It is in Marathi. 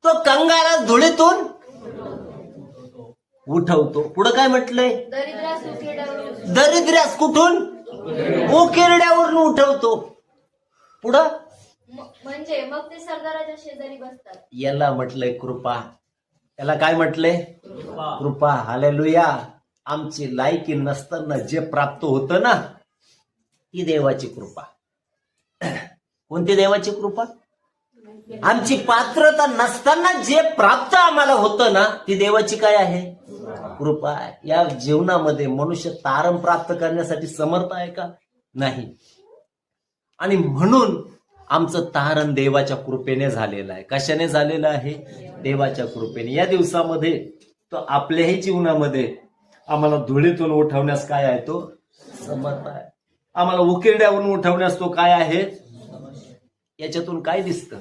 तो कंगाला धुळीतून उठवतो. पुढं काय म्हटलंय? दरिद्र्यास कुठून? उकिरड्यावरून उठवतो. पुढं म्हणजे मग ते सरदाराच्या शेजारी बसतात. याला म्हटलंय कृपा. याला काय म्हटलंय? कृपा. हालेलुया. आमची लायकी नसताना जे प्राप्त होतं ना, ती देवाची कृपा. कोणती देवाची कृपा? आमची पात्रता नसताना जे प्राप्त आम्हाला होतं ना, ती देवाची काय आहे? कृपा आहे. या जीवनामध्ये मनुष्य तारण प्राप्त करण्यासाठी समर्थ आहे का? नाही. आणि म्हणून आमचं तारण देवाच्या कृपेने झालेलं आहे. कशाने झालेलं आहे? देवाच्या कृपेने. या दिवसामध्ये तो आपल्याही जीवनामध्ये आम्हाला धुळीतून उठवण्यास काय आहे? तो समर्थ आहे. आम्हाला उकिरड्यावरून उठवण्यास तो काय आहे? याच्यातून काय दिसतं?